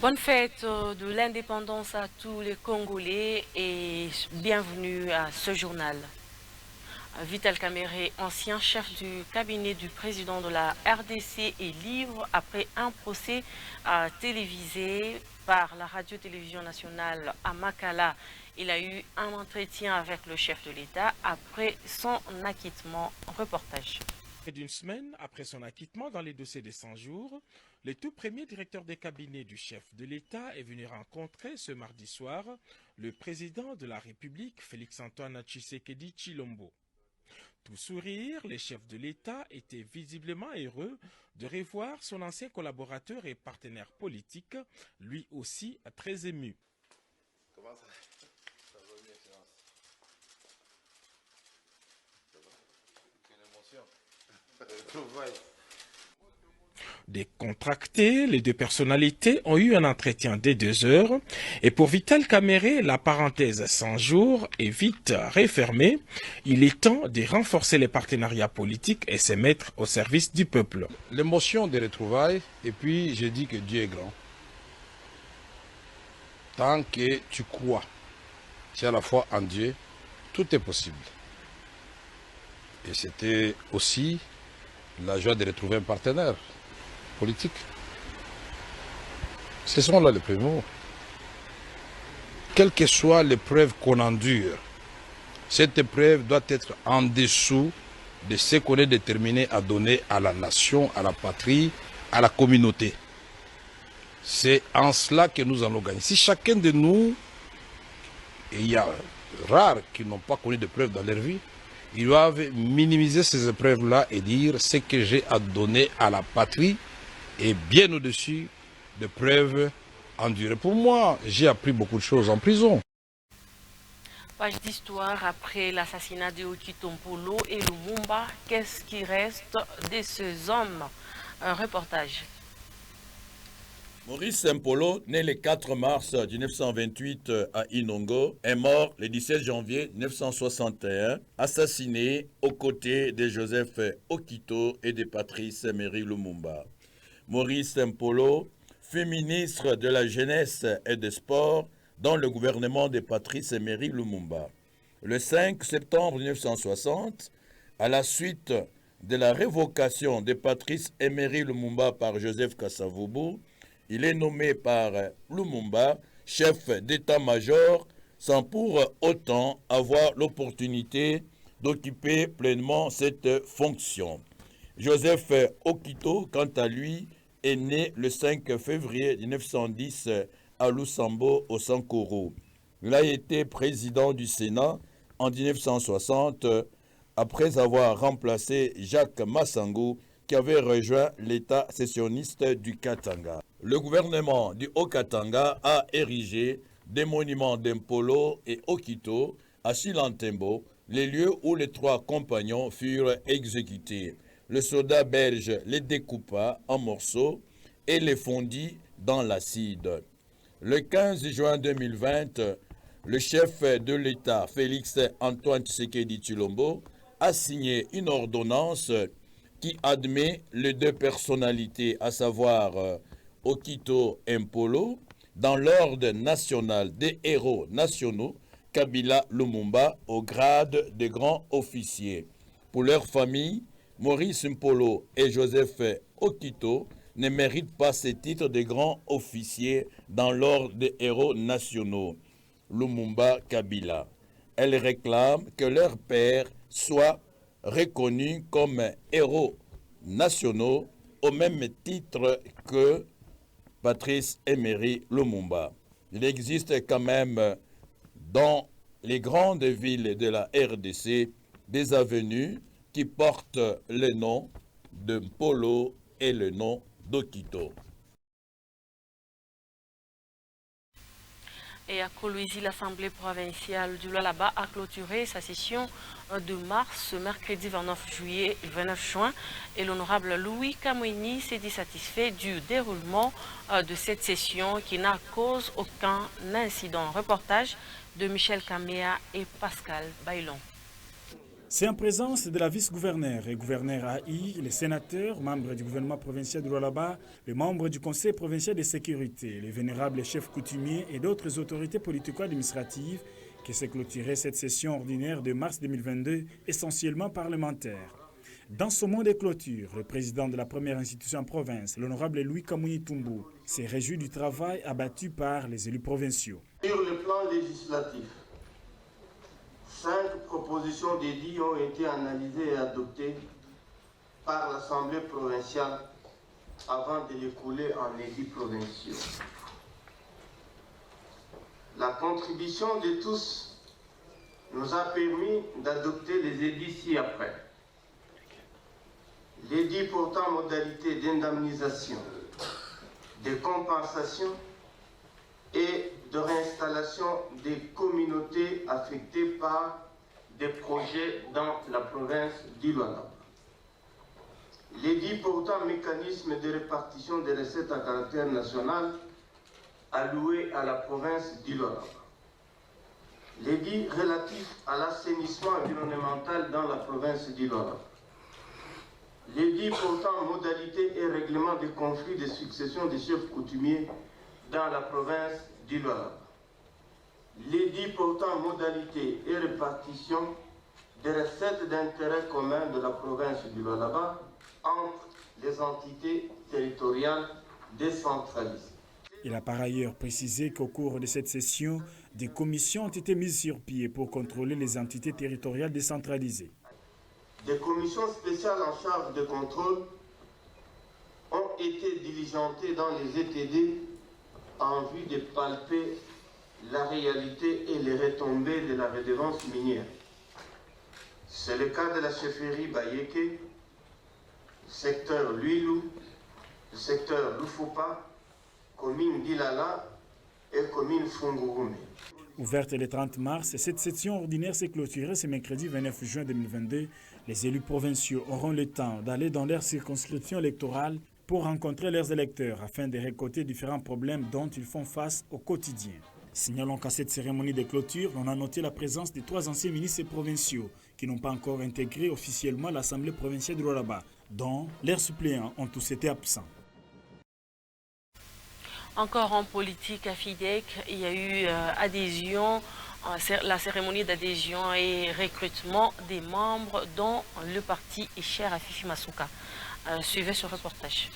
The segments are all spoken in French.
Bonne fête de l'indépendance à tous les Congolais et bienvenue à ce journal. Vital Kamerhe, ancien chef du cabinet du président de la RDC, est libre après un procès télévisé par la radio-télévision nationale à Makala. Il a eu un entretien avec le chef de l'État après son acquittement. Reportage. Près d'une semaine après son acquittement dans les dossiers des 100 jours, le tout premier directeur des cabinets du chef de l'État est venu rencontrer ce mardi soir le président de la République, Félix-Antoine Tshisekedi Tshilombo. Tout sourire, le chef de l'État était visiblement heureux de revoir son ancien collaborateur et partenaire politique, lui aussi très ému. Comment ça? Ça va bien, Excellence. Ça va? Quelle émotion. Retrouvailles. Décontractés, les deux personnalités ont eu un entretien de 2 heures et pour Vital Kamerhe, la parenthèse 100 jours est vite refermée. Il est temps de renforcer les partenariats politiques et se mettre au service du peuple. L'émotion des retrouvailles, et puis je dis que Dieu est grand. Tant que tu crois, tu as la foi en Dieu, tout est possible. Et c'était aussi la joie de retrouver un partenaire politique. Ce sont là les premiers mots. Quelle que soit l'épreuve qu'on endure, cette épreuve doit être en dessous de ce qu'on est déterminé à donner à la nation, à la patrie, à la communauté. C'est en cela que nous allons gagner. Si chacun de nous, et il y a rares qui n'ont pas connu d'épreuves dans leur vie, ils doivent minimiser ces épreuves-là et dire ce que j'ai à donner à la patrie est bien au-dessus des preuves endurées. Pour moi, j'ai appris beaucoup de choses en prison. Page d'histoire après l'assassinat de Okito Mpolo et Lumumba. Qu'est-ce qui reste de ces hommes? Un reportage. Maurice Mpolo, né le 4 mars 1928 à Inongo, est mort le 17 janvier 1961, assassiné aux côtés de Joseph Okito et de Patrice Emery Lumumba. Maurice Mpolo fut ministre de la Jeunesse et des Sports dans le gouvernement de Patrice Emery Lumumba. Le 5 septembre 1960, à la suite de la révocation de Patrice Emery Lumumba par Joseph Kasavubu, il est nommé par Lumumba chef d'état-major sans pour autant avoir l'opportunité d'occuper pleinement cette fonction. Joseph Okito, quant à lui, est né le 5 février 1910 à Lusambo, au Sankoro. Il a été président du Sénat en 1960 après avoir remplacé Jacques Massango qui avait rejoint l'État sécessionniste du Katanga. Le gouvernement du Haut-Katanga a érigé des monuments d'Mpolo et Okito à Silantembo, les lieux où les 3 compagnons furent exécutés. Le soldat belge les découpa en morceaux et les fondit dans l'acide. Le 15 juin 2020, le chef de l'État, Félix-Antoine Tshisekedi Tshilombo, a signé une ordonnance qui admet les 2 personnalités, à savoir Okito et Mpolo, dans l'ordre national des héros nationaux, Kabila Lumumba, au grade de grand officier. Pour leur famille, Maurice Mpolo et Joseph Okito ne méritent pas ce titre de grand officier dans l'ordre des héros nationaux, Lumumba Kabila. Elles réclament que leur père soit reconnus comme héros nationaux au même titre que Patrice Emery Lumumba. Il existe quand même dans les grandes villes de la RDC des avenues qui portent le nom de Mpolo et le nom d'Okito. Et à Kolwezi, l'Assemblée provinciale du Lualaba a clôturé sa session de mars ce mercredi 29 juin et l'honorable Louis Kamweni s'est dit satisfait du déroulement de cette session qui n'a cause aucun incident. Reportage de Michel Kamea et Pascal Bailon. C'est en présence de la vice-gouverneure et gouverneur AI, les sénateurs, membres du gouvernement provincial de Lualaba, les membres du conseil provincial de sécurité, les vénérables chefs coutumiers et d'autres autorités politico-administratives qui s'est clôturée cette session ordinaire de mars 2022, essentiellement parlementaire. Dans ce mot de clôture, le président de la première institution en province, l'honorable Louis Kamouni Tumbu, s'est réjoui du travail abattu par les élus provinciaux. Sur le plan législatif, 5 propositions d'édits ont été analysées et adoptées par l'Assemblée provinciale avant de les couler en édits provinciaux. La contribution de tous nous a permis d'adopter les édits ci-après. L'édit portant modalité d'indemnisation, de compensation et de réinstallation des communautés affectées par des projets dans la province d'Ilualaba. L'édit portant mécanisme de répartition des recettes à caractère national allouées à la province d'Ilualaba. L'édit relatif à l'assainissement environnemental dans la province d'Ilualaba. L'édit portant modalité et règlement des conflits de succession des chefs coutumiers dans la province d'Ilualaba. L'édit portant modalité et répartition des recettes d'intérêt commun de la province d'Ilualaba entre les entités territoriales décentralisées. Il a par ailleurs précisé qu'au cours de cette session, des commissions ont été mises sur pied pour contrôler les entités territoriales décentralisées. Des commissions spéciales en charge de contrôle ont été diligentées dans les ETD en vue de palper la réalité et les retombées de la redevance minière. C'est le cas de la chefferie Bayeke, le secteur Luilou, le secteur Lufupa, commune d'Ilala et commune Fungurume. Ouverte le 30 mars, cette session ordinaire s'est clôturée ce mercredi 29 juin 2022. Les élus provinciaux auront le temps d'aller dans leur circonscription électorale pour rencontrer leurs électeurs afin de récolter différents problèmes dont ils font face au quotidien. Signalons qu'à cette cérémonie de clôture, on a noté la présence de 3 anciens ministres provinciaux qui n'ont pas encore intégré officiellement l'Assemblée provinciale de Lualaba, dont leurs suppléants ont tous été absents. Encore en politique à FIDEC, il y a eu la cérémonie d'adhésion et recrutement des membres dont le parti est cher à Fifi Masuka. Suivez ce reportage.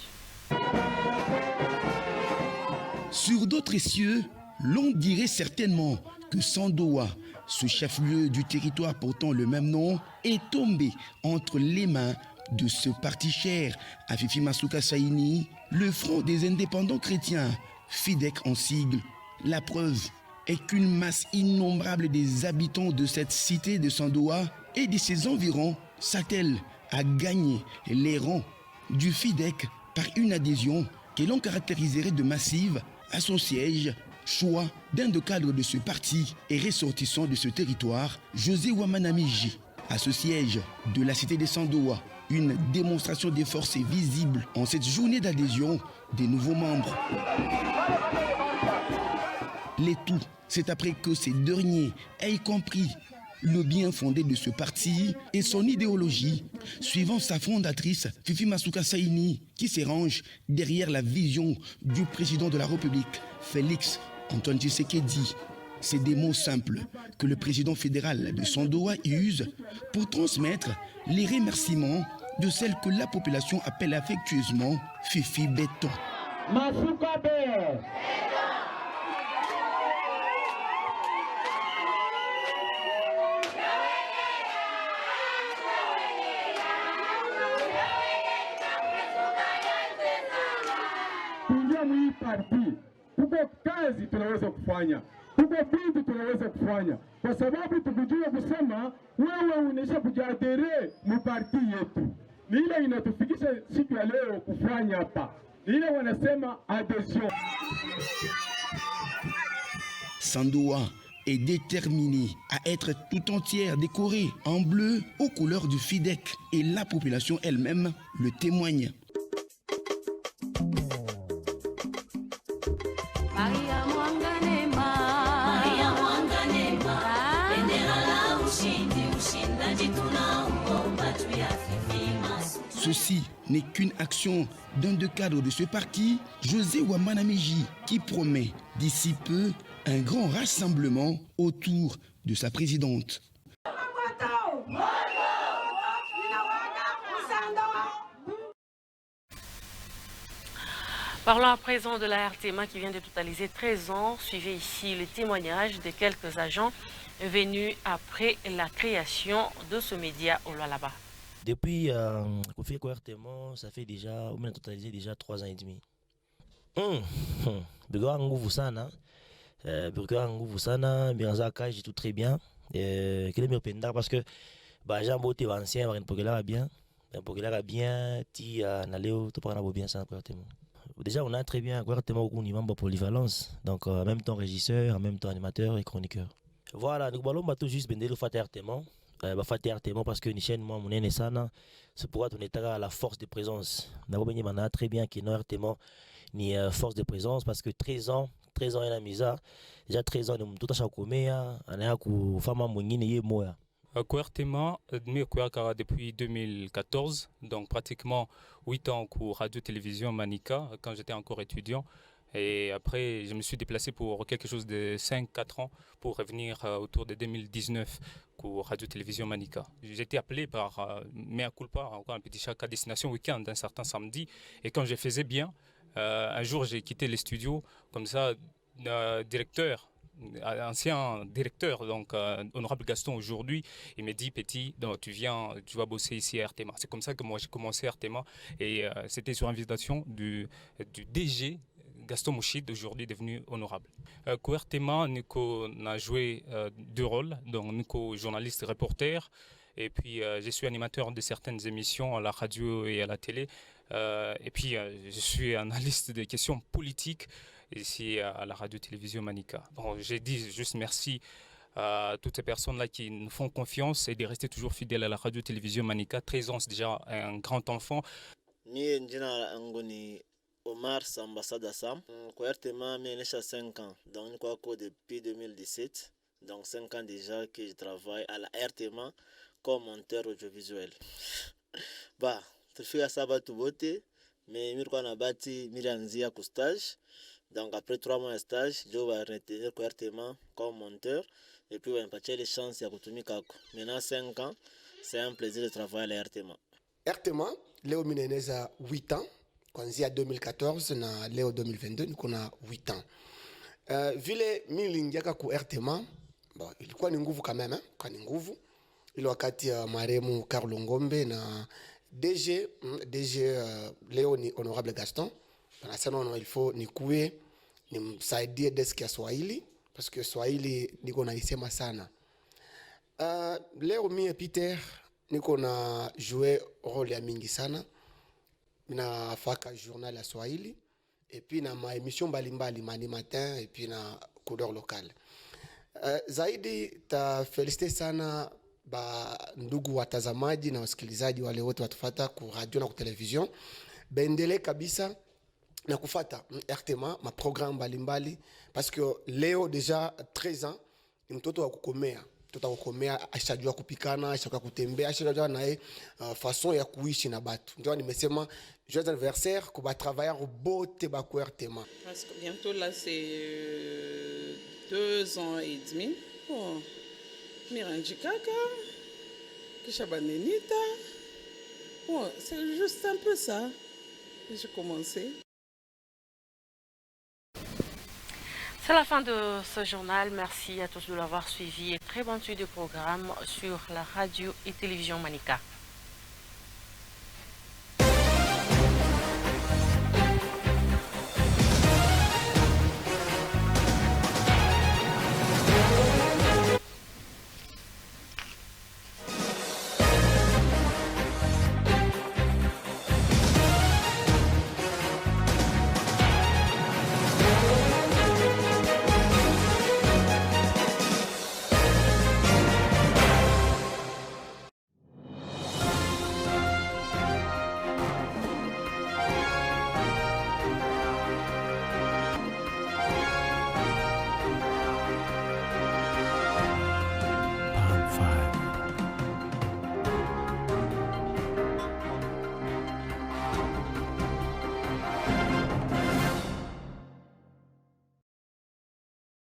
Sur d'autres cieux, l'on dirait certainement que Sandoa, ce chef-lieu du territoire portant le même nom, est tombé entre les mains de ce parti cher à Fifi Masuka Saini, le Front des indépendants chrétiens, FIDEC en sigle. La preuve est qu'une masse innombrable des habitants de cette cité de Sandoa et de ses environs s'attelle à gagner les rangs du FIDEC par une adhésion que l'on caractériserait de massive à son siège. Choix d'un des cadres de ce parti et ressortissant de ce territoire, José Wamanamiji. À ce siège de la cité de Sandoa, une démonstration de force est visible en cette journée d'adhésion des nouveaux membres. Les tout, c'est après que ces derniers aient compris le bien fondé de ce parti et son idéologie, suivant sa fondatrice Fifi Masuka Saini, qui se range derrière la vision du président de la République, Félix Antoine Tshisekedi. C'est des mots simples que le président fédéral de Sandoa use pour transmettre les remerciements de celle que la population appelle affectueusement Fifi Béton. Masuka Béton. Tuko kazi tunaweza kufanya, tuko vitu tunaweza kufanya, kwa sababu tukijua kusema wewe unesha kujiadhere muparti yetu, ni ile inatufikisha siku ya leo kufanya hapa, ni ile wanasema adhesion. Sandoa est déterminée à être tout entière décorée en bleu aux couleurs du FIDEC et la population elle-même le témoigne. Maria Mwanganema, bendera la ushindi, ushindaji tuna ceci n'est qu'une action d'un des cadres de ce parti, José Wambana-Meji, qui promet d'ici peu un grand rassemblement autour de sa présidente. Parlons à présent de la RTMA qui vient de totaliser 13 ans. Suivez ici le témoignage de quelques agents venus après la création de ce média au Lualaba. Depuis qu'on fait RTMA, ça fait déjà, on a totalisé déjà 3 ans et demi. J'ai tout très bien. Quel est le parce que j'ai un beau ancien, un populaire bien, ti naléo, tout pas bien ça RTMA. Déjà, on a très bien au niveau de polyvalence. Donc, en même temps régisseur, en même temps animateur et chroniqueur. Voilà, nous allons tout juste vendre le Fatah RTMA. Parce que moi, mon aîné sana, c'est pour on est à la force de présence. Nous avons très bien qu'il y a RTMA ni force de présence parce que 13 ans et la misa. Déjà 13 ans, nous tout à chaque commun, on a une femme à mon yé moya. RTMA depuis 2014, donc pratiquement 8 ans pour Radio-Télévision Manica quand j'étais encore étudiant. Et après, je me suis déplacé pour quelque chose de 5-4 ans pour revenir autour de 2019 pour Radio-Télévision Manica. J'ai été appelé par Mea Culpa, encore un petit chat à destination week-end un certain samedi. Et quand je faisais bien, un jour j'ai quitté les studios, comme ça, ancien directeur, donc honorable Gaston aujourd'hui, il me dit Petit, donc, tu vas bosser ici à RTMA. C'est comme ça que moi j'ai commencé à RTMA et c'était sur invitation du DG Gaston Mouchid, aujourd'hui devenu honorable. RTMA, Nico a joué 2 rôles, donc Nico journaliste reporter et puis je suis animateur de certaines émissions à la radio et à la télé et puis je suis analyste des questions politiques ici à la radio-télévision Manica. Bon, j'ai dit juste merci à toutes ces personnes-là qui nous font confiance et de rester toujours fidèles à la radio-télévision Manica. 13 ans, c'est déjà un grand enfant. Omar Sambasada Sam, RTMA, j'ai 5 ans, donc depuis 2017, donc 5 ans déjà que je travaille à la RTMA comme monteur audiovisuel. Bah, je fais à ça tout beauté, mais je suis bâti Miranzia pour stage. Donc après 3 mois de stage, je vais retenir RTMA comme monteur et puis je vais passer les chances à Kutumi Kako. Maintenant 5 ans, c'est un plaisir de travailler à la RTMA. RTMA, Léo Minenez a 8 ans. Kuanzia 2014 na leo 2022 niko na 8 ans. Vile mimi niliingia ku RTMA, bon, ilikuwa ni nguvu quand même, kwa ni nguvu. Ile wakati maremu Carlo Ngombe na DG leo ni honorable Gaston. Anasema il faut nikuwe nimsaidie desk ya Swahili parce que Swahili niko naisema sana. Leo mimi Peter niko na jouer rôle ya mingi sana. Na faka journal ya Swahili et puis na ma émission mbalimbali mani matin et puis na couleur locale. Zaidi ta felicite sana ba ndugu watazamaji na wasikilizaji wale wote watufuata ku radio na ku television. Bendele kabisa na kufata RTMA ma programme mbalimbali parce que leo déjà 13 ans ni mtoto wa kukomea. Tutakomea ashajua kupikana, ashajua kutembea, ashajua nae façon ya kuishi na batu. Ndio nimesema joyeux anniversaire kuba travailler bote ba ku RTMA. Parce que bientôt là c'est 2 ans et demi. Bon. Miranji Kaka, Kishabanenita. Bon, c'est juste un peu ça que j'ai commencé. C'est la fin de ce journal. Merci à tous de l'avoir suivi et très bonne suite de programme sur la radio et télévision Manica.